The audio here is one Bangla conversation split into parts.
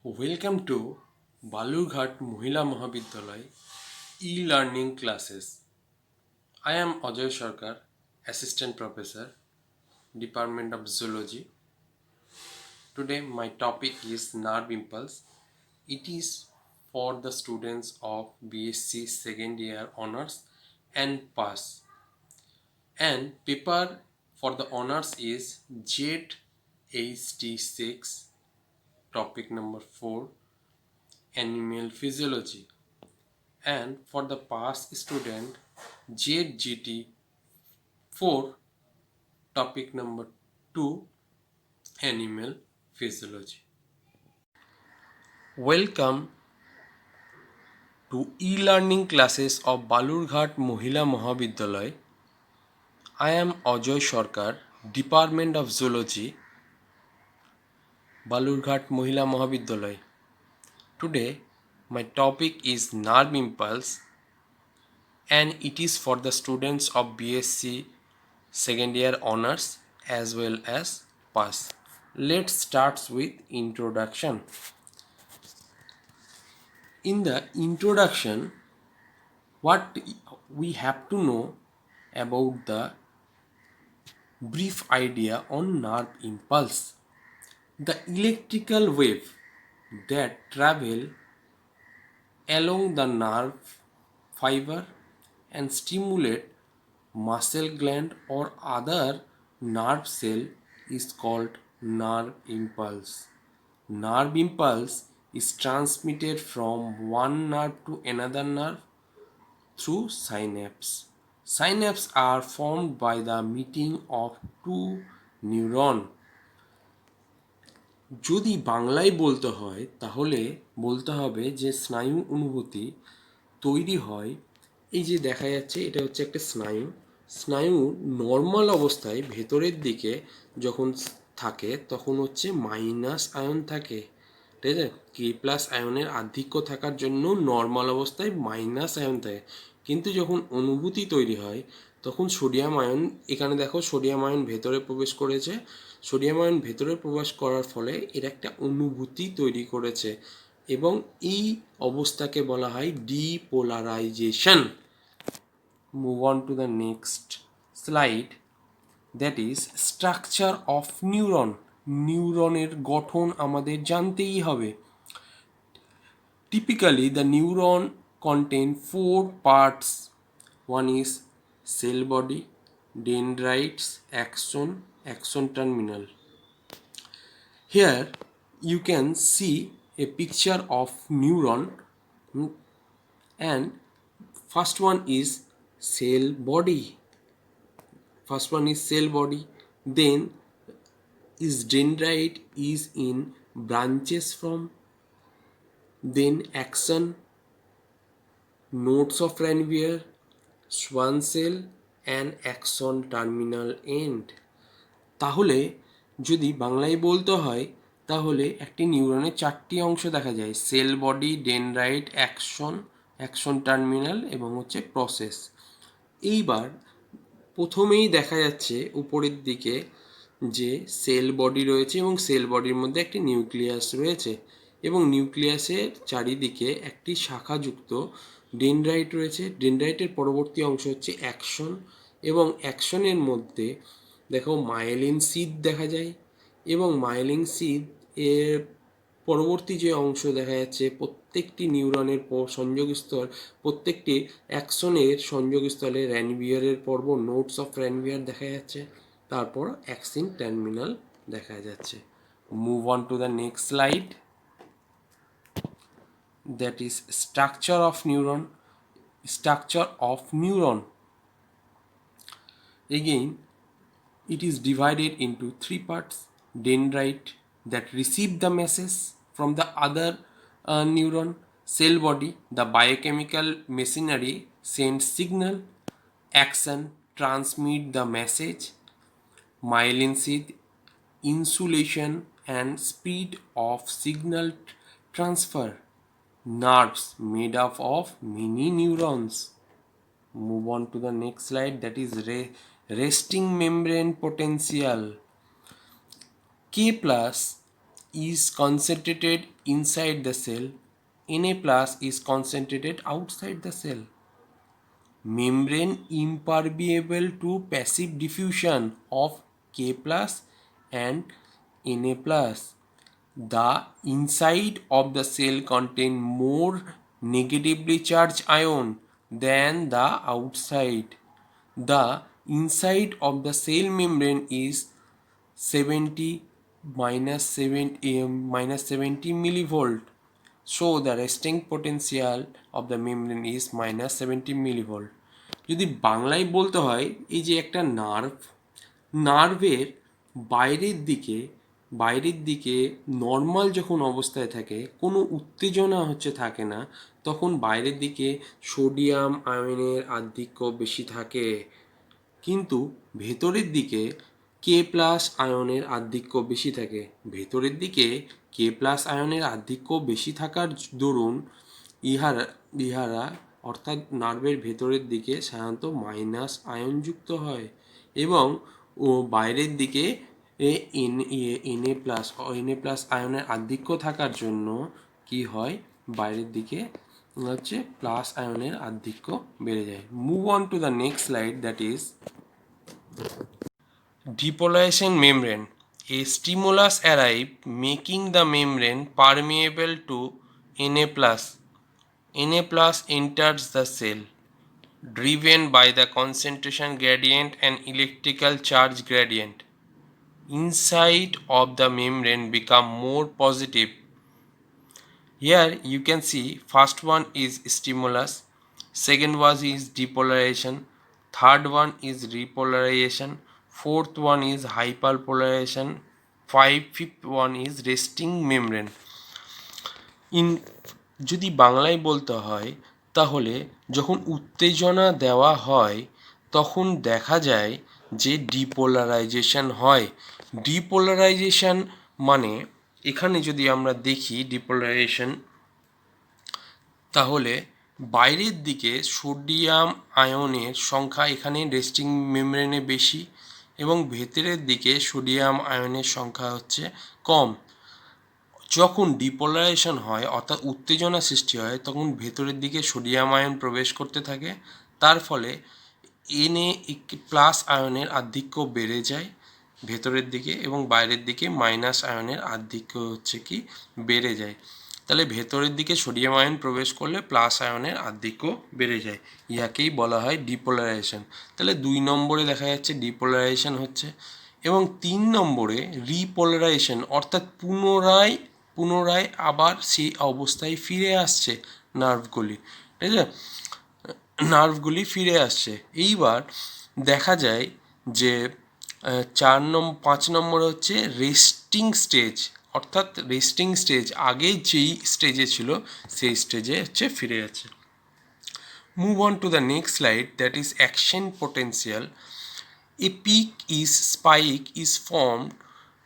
Welcome to Balurghat Mohila Mahavidyalay e-learning classes. I am Ajay Sarkar, Assistant Professor, Department of Zoology. Today my topic is nerve impulse. It is for the students of BSc second year honors and pass. And paper for the honors is ZHT6, topic number 4, Animal Physiology. And for the past student, ZGT 4, topic number 2, Animal Physiology. Welcome to e-learning classes of Balurghat Mohila Mahavidyalay. I am Ajay Sarkar, Department of Zoology, Balurghat Mohila Mahavidyalay. Today my topic is nerve impulse, and it is for the students of BSc second year honors as well as pass. Let's start with introduction. In the introduction, what we have to know about the brief idea on nerve impulse. The electrical wave that travel along the nerve fiber and stimulate muscle gland or other nerve cell is called nerve impulse. Nerve impulse is transmitted from one nerve to another nerve through synapse. Synapses are formed by the meeting of two neurons. যদি বাংলায় বলতে হয় তাহলে বলতে হবে যে স্নায়ু অনুভূতি তৈরি হয়। এই যে দেখা যাচ্ছে এটা হচ্ছে একটা স্নায়ু। স্নায়ু নর্মাল অবস্থায় ভেতরের দিকে যখন থাকে তখন হচ্ছে মাইনাস আয়ন থাকে, ঠিক আছে। কে প্লাস আয়নের আধিক্য থাকার জন্য নর্মাল অবস্থায় মাইনাস আয়ন থাকে, কিন্তু যখন অনুভূতি তৈরি হয় তখন সোডিয়াম আয়ন, এখানে দেখো সোডিয়াম আয়ন ভেতরে প্রবেশ করেছে। সোডিয়াম আয়ন ভেতরে প্রবেশ করার ফলে এর একটা অনুভূতি তৈরি করেছে এবং এই অবস্থাকে বলা হয় depolarisation. Move on to the next slide, that is structure of neuron. নিউরনের গঠন আমাদের জানতেই হবে। Typically, the neuron contain four parts. One is cell body, dendrites, axon terminal. Here you can see a picture of neuron, and first one is cell body. Then is dendrite is in branches from, then axon, nodes of Ranvier, Schwann cell and axon terminal end. তাহলে যদি বাংলায় বলতে হয় তাহলে একটি নিউরনের চারটি অংশ দেখা যায়: sell body, dendrite, action terminal এবং হচ্ছে প্রসেস। এইবার প্রথমেই দেখা যাচ্ছে উপরের দিকে যে সেল বডি রয়েছে এবং সেল বডির মধ্যে একটি নিউক্লিয়াস রয়েছে এবং নিউক্লিয়াসের চারিদিকে একটি শাখাযুক্ত ডেনড্রাইট রয়েছে। ডেনড্রাইটের পরবর্তী অংশ হচ্ছে অ্যাকশন এবং অ্যাকশনের মধ্যে দেখো মায়েলিন সিদ দেখা যায় এবং মায়েলিন সিদ এর পরবর্তী যে অংশ দেখা যাচ্ছে প্রত্যেকটি নিউরনের সংযোগস্থল, প্রত্যেকটি অ্যাকশনের সংযোগস্থলে র্যানভিয়ারের পর্ব, নোটস অফ র্যানভিয়ার দেখা যাচ্ছে, তারপর অ্যাক্সিন টার্মিনাল দেখা যাচ্ছে। Move on to the next slide, that is structure of neuron. Again, it is divided into three parts: dendrite that receive the message from the other neuron, cell body, the biochemical machinery sends signal, axon transmit the message, myelin sheath, insulation and speed of signal transfer, nerves made up of many neurons. Move on to the next slide, that is resting membrane potential. K plus is concentrated inside the cell, Na plus is concentrated outside the cell. Membrane impermeable to passive diffusion of K plus and Na plus. The inside of the cell contain more negatively charged ion than the outside. The inside of the cell membrane is 70 minus 70 millivolt. So the resting potential of the membrane is minus 70 millivolt. যদি বাংলায় বলতে হয়, এই যে একটা নার্ভের বাইরের দিকে নর্মাল যখন অবস্থায় থাকে, কোনো উত্তেজনা থাকে না, তখন বাইরের দিকে সোডিয়াম আয়নের আধিক্য বেশি থাকে, কিন্তু ভেতরের দিকে কে প্লাস আয়নের আধিক্য বেশি থাকে। ভেতরের দিকে কে প্লাস আয়নের আধিক্য বেশি থাকার দরুন ইহারা অর্থাৎ নার্ভের ভেতরের দিকে সাধারণত মাইনাস আয়নযুক্ত হয়, এবং বাইরের দিকে এনএ প্লাস আয়নের আধিক্য থাকার জন্য কি হয়, বাইরের দিকে প্লাস আয়নের আধিক্য বেড়ে যায়। Move on to the next slide, that is depolarization membrane. A stimulus arrive making the membrane permeable to Na plus. Na plus enters the cell, driven by the concentration gradient and electrical charge gradient. Inside of the membrane become more positive. Here you can see first one is stimulus, second one is depolarization, third one is repolarization, fourth one is hyperpolarization, fifth one is resting membrane. যদি বাংলায় বলতে হয়, তাহলে যখন উত্তেজনা দেওয়া হয় তখন দেখা যায় যে ডিপোলারাইজেশন হয়। ডিপোলারাইজেশন মানে এখানে যদি আমরা দেখি ডিপোলারাইজেশন, তাহলে বাইরের দিকে সোডিয়াম আয়নের সংখ্যা এখানে রেস্টিং মেমব্রেনে বেশি, এবং ভেতরের দিকে সোডিয়াম আয়নের সংখ্যা কম। যখন ডিপোলারাইজেশন হয় অর্থাৎ উত্তেজনা সৃষ্টি হয়, তখন ভেতরের দিকে সোডিয়াম আয়ন প্রবেশ করতে থাকে, তার ফলে Na প্লাস আয়নের আধিক্য বেড়ে যায় ভেতরের দিকে, এবং বাইরের দিকে মাইনাস আয়নের আধিক্য বেড়ে যায়। তাহলে ভেতরের দিকে সোডিয়াম আয়ন প্রবেশ করলে প্লাস আয়নের আধিক্য বেড়ে যায়, ইহাকেই বলা হয় ডিপোলারাইজেশন। তাহলে 2 নম্বরে দেখা যাচ্ছে ডিপোলারাইজেশন হচ্ছে, এবং 3 নম্বরে রিপোলারাইজেশন অর্থাৎ পুনরায় আবার সেই অবস্থায় ফিরে আসছে নার্ভগুলি, ঠিক আছে, নার্ভগুলি ফিরে আসছে। এইবার দেখা যায় যে 5 নম্বর হচ্ছে রেস্টিং স্টেজ, অর্থাৎ রেস্টিং স্টেজ আগে যেই স্টেজে ছিল সেই স্টেজে ফিরে যাচ্ছে। Move on to the next slide, that is action potential. A peak spike is formed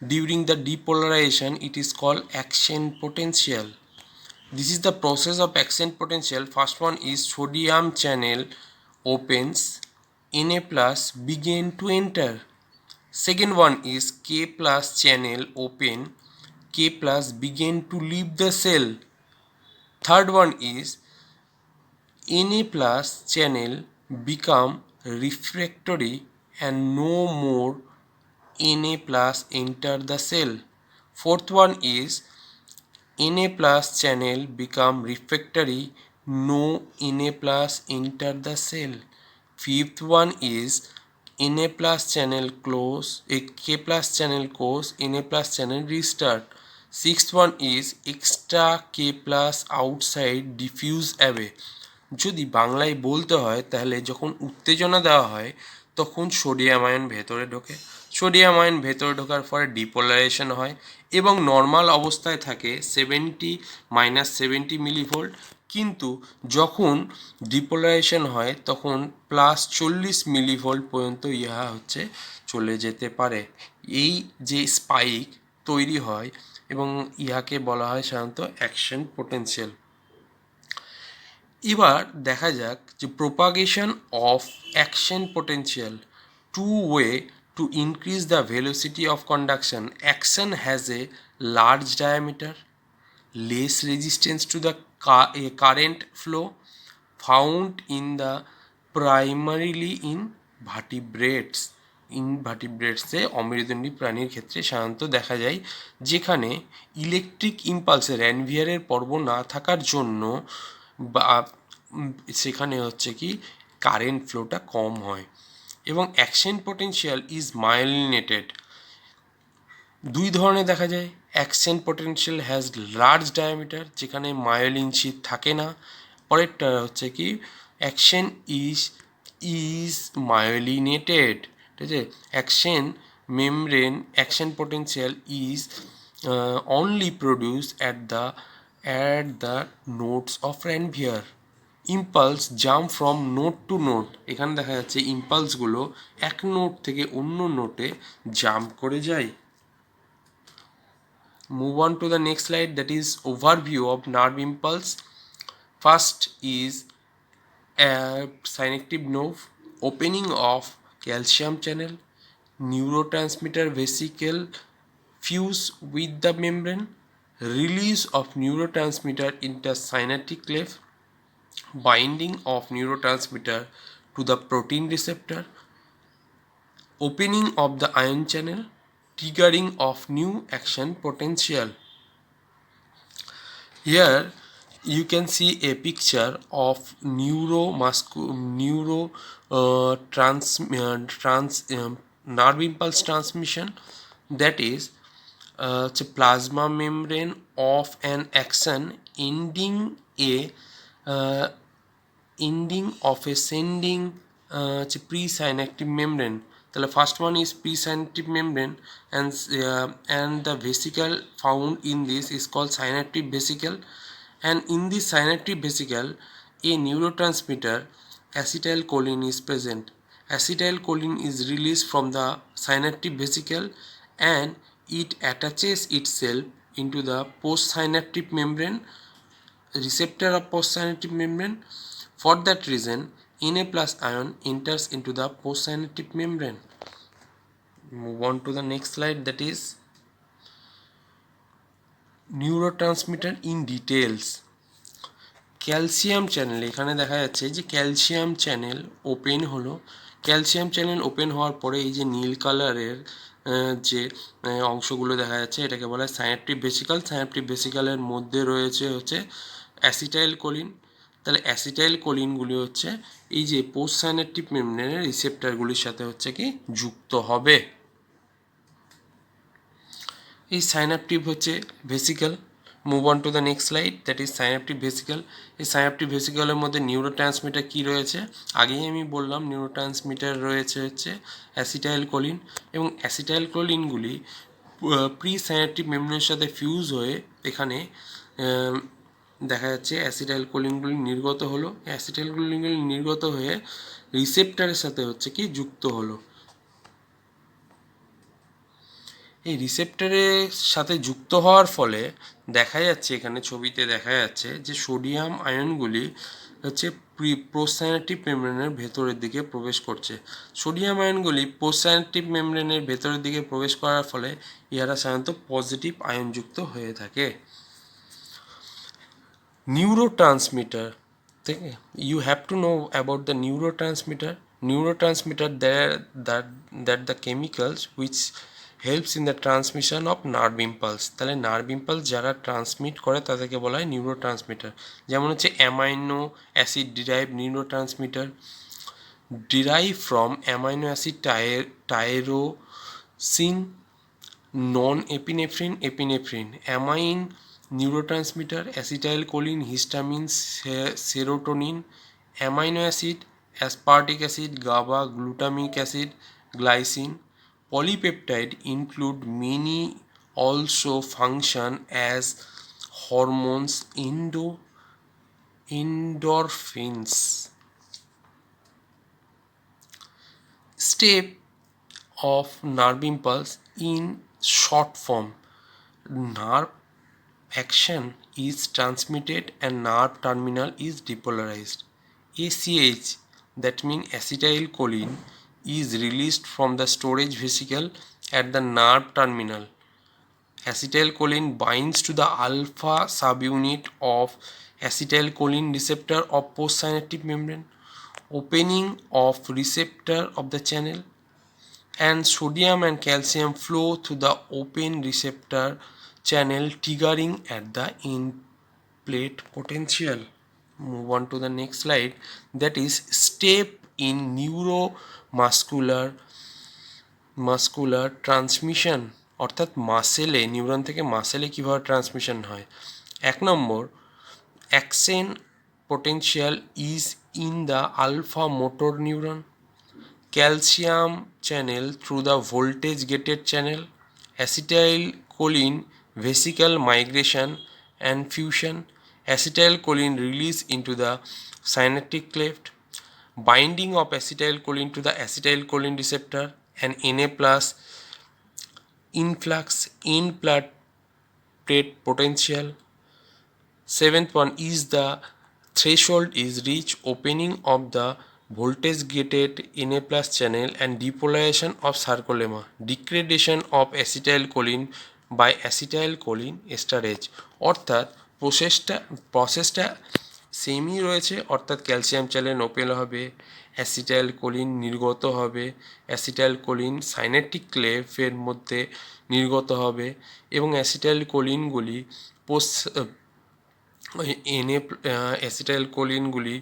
during the depolarization. It is called action potential. This is the process of action potential. First one is sodium channel opens, Na plus begin to enter. Second one is K plus channel open, K plus begin to leave the cell. Third one is Na plus channel become refractory and no more Na plus enter the cell. Fourth one is Na plus channel become refractory, no Na plus enter the cell. Fifth one is Na plus channel close, K plus channel close, Na plus channel restart. Sixth one is extra K plus outside diffuse away. যদি বাংলায় বলতে হয়, তাহলে যখন উত্তেজনা দেওয়া হয় তখন সোডিয়াম আয়ন ভেতরে ঢোকে, সোডিয়াম আয়ন ভেতরে ঢোকার পরে ডিপোলারাইজেশন হয় এবং নর্মাল অবস্থায় থাকে -70 মিলিভোল্ট, কিন্তু যখন ডিপোলারাইজেশন হয় তখন +40 মিলিভোল্ট পর্যন্ত ইহা চলে যেতে পারে। এই যে স্পাইক তৈরি হয় এবং ইহাকে বলা হয় সাধারণত অ্যাকশন পোটেনশিয়াল। এবার দেখা যাক যে propagation of action potential. 2 way to increase the velocity of conduction, action has a large diameter, less resistance to the current flow, found in the primarily in vertebrates. ইনভার্টিব্রেটসে অমেরুদণ্ডী প্রাণীর ক্ষেত্রে সাধারণত দেখা যায়, যেখানে ইলেকট্রিক ইম্পালসের অ্যানভিয়ারের পর্ব না থাকার জন্য বা সেখানে হচ্ছে কি কারেন্ট ফ্লোটা কম হয় এবং অ্যাকশন পোটেনশিয়াল ইজ মায়োলিনেটেড। দুই ধরনের দেখা যায়, action potential has large diameter, যেখানে মায়োলিন শীট থাকে না। পরেরটা হচ্ছে কি অ্যাকশন ইজ মায়োলিনেটেড, ঠিক আছে। Action membrane action potential is only produce at the nodes of Ranvier. Impulse jump from node to node, এখানে দেখা যাচ্ছে ইম্পালসগুলো এক নোট থেকে অন্য নোটে জাম্প করে যায়। Move on to the next slide, that is overview of nerve impulse. First is a synaptic nerve, opening of calcium channel, neurotransmitter vesicle fuse with the membrane, release of neurotransmitter into synaptic cleft, binding of neurotransmitter to the protein receptor, opening of the ion channel, triggering of new action potential. Here you can see a picture of nerve impulse transmission, that is it's a plasma membrane of an axon ending of a sending presynaptic membrane. তাহলে first one is প্রিসাইন্যাপটিক membrane and the vesicle found in this is called synaptic vesicle, and in this synaptic vesicle a neurotransmitter acetylcholine is present. Acetylcholine is released from the synaptic vesicle and it attaches itself into the postsynaptic membrane, receptor of postsynaptic membrane. For that reason Na plus ion enters into the postsynaptic membrane. Move on to the next slide, that is neurotransmitter in details. Calcium channel, এখানে দেখা যাচ্ছে যে ক্যালসিয়াম চ্যানেল ওপেন হলো। ক্যালসিয়াম চ্যানেল ওপেন হওয়ার পরে এই যে নীল কালারের যে অংশগুলো দেখা যাচ্ছে এটাকে বলা হয় সাইনাপটিক ভেসিকল। সাইনাপটিক ভেসিকলের মধ্যে রয়েছে হচ্ছে অ্যাসিটাইলকোলিন। তাহলে অ্যাসিটাইলকোলিনগুলি হচ্ছে এই যে পোস্ট সাইনাপটিক মেমব্রেনের রিসেপ্টরগুলির সাথে হচ্ছে কি যুক্ত হবে। এই সাইনাপটিক হচ্ছে vesicle. Move on to the next slide, that is synaptic vesicle. এই সাইনাপটিক ভেসিকলের মধ্যে নিউরোট্রান্সমিটার কী রয়েছে, আগেই আমি বললাম নিউরোট্রান্সমিটার রয়েছে হচ্ছে অ্যাসিটাইলকোলিন, এবং অ্যাসিটাইলকোলিনগুলি প্রি সাইনাপটিক মেমব্রেনের সাথে ফিউজ হয়ে এখানে দেখা যাচ্ছে অ্যাসিটাইলকোলিনগুলি নির্গত হলো। অ্যাসিটাইলকোলিনগুলি নির্গত হয়ে রিসেপ্টারের সাথে হচ্ছে কি যুক্ত হলো। এই রিসেপ্টরের সাথে যুক্ত হওয়ার ফলে দেখা যাচ্ছে, এখানে ছবিতে দেখা যাচ্ছে যে সোডিয়াম আয়নগুলি হচ্ছে পোস্টসাইনাপটিক মেমব্রেনের ভেতরের দিকে প্রবেশ করছে। সোডিয়াম আয়নগুলি পোস্টসাইনাপটিক মেমব্রেনের ভেতরের দিকে প্রবেশ করার ফলে ইহারা সাধারণত পজিটিভ আয়নযুক্ত হয়ে থাকে। neurotransmitter, you have to know about the neurotransmitter that the chemicals which helps in the transmission of nerve impulse। তাহলে নার্ভ ইম্পালস যারা ট্রান্সমিট করে তাদেরকে বলা হয় নিউরোট্রান্সমিটার। যেমন হচ্ছে amino acid derive neurotransmitter, derive from amino acid tyrosine, non epinephrine, amine neurotransmitter, acetylcholine, histamine, serotonin, amino acid, aspartic acid, GABA, glutamic acid, glycine. Polypeptide include many also function as hormones, endorphins. Step of nerve impulse in short form. Nerve action is transmitted and nerve terminal is depolarized. ACH, that means acetylcholine, is released from the storage vesicle at the nerve terminal. Acetylcholine binds to the alpha subunit of acetylcholine receptor of postsynaptic membrane, opening of receptor of the channel, and sodium and calcium flow through the open receptor channel, triggering at the end plate potential. Move on to the next slide, that is step in muscular transmission, অর্থাৎ মাসেলে, নিউরন থেকে মাসেলে কীভাবে ট্রান্সমিশন হয়। 1 action potential is in the alpha motor neuron, calcium channel through the voltage gated channel, acetylcholine vesicle migration and fusion, acetylcholine release into the synaptic cleft, binding of acetylcholine to the acetylcholine receptor, and Na plus influx in plate potential. 7th one is the threshold is reached, opening of the voltage gated Na plus channel and depolarization of sarcolemma, degradation of acetylcholine by acetylcholine esterase। অর্থাৎ প্রসেসটা সেমই রয়েছে, অর্থাৎ ক্যালসিয়াম চ্যানেল ওপেন হবে, অ্যাসিটাইলকোলিন নির্গত হবে, অ্যাসিটাইলকোলিন সাইনেটিক ক্লেফের মধ্যে নির্গত হবে এবং অ্যাসিটাইলকোলিনগুলি অ্যাসিটাইলকোলিনগুলি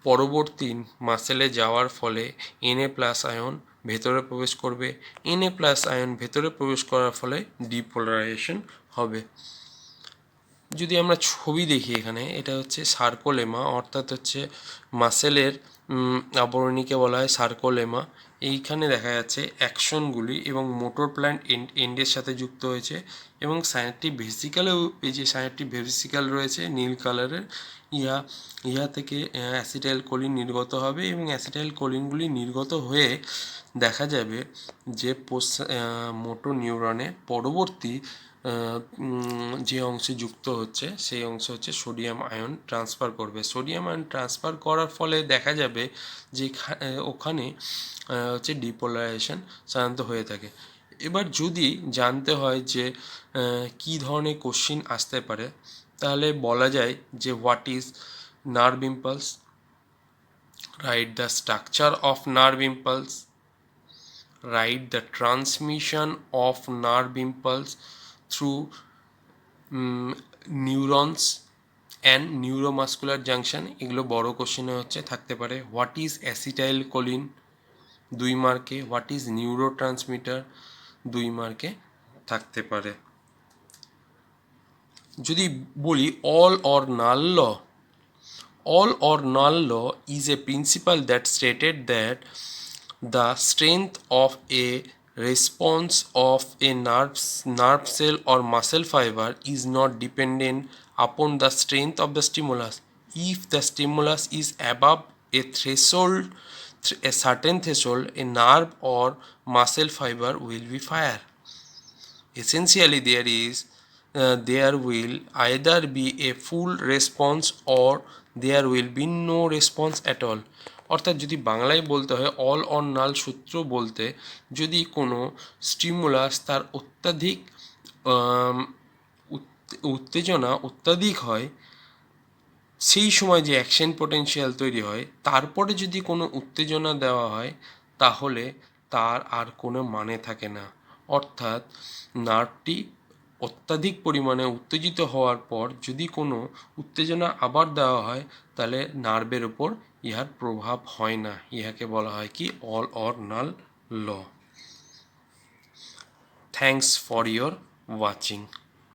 পরবর্তী মাসেলে যাওয়ার ফলে Na প্লাস আয়ন ভেতরে প্রবেশ করবে, Na প্লাস আয়ন ভেতরে প্রবেশ করার ফলে ডিপোলারাইজেশন হবে। যদি আমরা ছবি দেখি এখানে, এটা হচ্ছে সার্কোলেমা, অর্থাৎ হচ্ছে মাসেলের আবরণীকে বলা হয় সার্কোলেমা। এইখানে দেখা যাচ্ছে অ্যাকশনগুলি এবং মোটর প্ল্যান্ট এন্ডের সাথে যুক্ত হয়েছে এবং সাইনাপটিক ভেসিক্যালেও এই যে সাইনাপটিক ভেসিক্যাল রয়েছে নীল কালারের, ইহা থেকে অ্যাসিটাইলকোলিন নির্গত হবে এবং অ্যাসিটাইলকোলিনগুলি নির্গত হয়ে দেখা যাবে যে মোটর নিউরনের পরবর্তী যে অংশে যুক্ত হচ্ছে সেই অংশ হচ্ছে সোডিয়াম আয়ন ট্রান্সফার করবে। সোডিয়াম আয়ন ট্রান্সফার করার ফলে দেখা যাবে যে ওখানে হচ্ছে ডিপোলারাইজেশন সাধারণত হয়ে থাকে। এবার যদি জানতে হয় যে কী ধরনের কোশ্চিন আসতে পারে, তাহলে বলা যায় যে what is nerve impulse, write the structure of nerve impulse, write the transmission of nerve impulse through neurons and neuromuscular junction। এগুলো বড় কোশ্চেনে হচ্ছে থাকতে পারে। হোয়াট ইজ অ্যাসিটাইলকোলিন 2 মার্কে, হোয়াট ইজ নিউরোট্রান্সমিটার 2 মার্কে থাকতে পারে। যদি বলি all or null law is a principle that stated that the strength of a response of a nerve cell or muscle fiber is not dependent upon the strength of the stimulus. If the stimulus is above a certain threshold, a nerve or muscle fiber will be fired. Essentially, there will either be a full response or there will be no response at all। অর্থাৎ যদি বাংলায় বলতে হয় অল অর নাল সূত্র বলতে, যদি কোনো স্টিমুলাস তার উত্তেজনা অত্যাধিক হয়, সেই সময় যে অ্যাকশন পোটেনশিয়াল তৈরি হয়, তারপরে যদি কোনো উত্তেজনা দেওয়া হয় তাহলে তার আর কোনো মানে থাকে না। অর্থাৎ নার্ভটি অত্যাধিক পরিমাণে উত্তেজিত হওয়ার পর যদি কোনো উত্তেজনা আবার দেওয়া হয় তাহলে নার্ভের ওপর ইহার প্রভাব হয় না। ইহাকে বলা হয় কি all or none law. Thanks for your watching.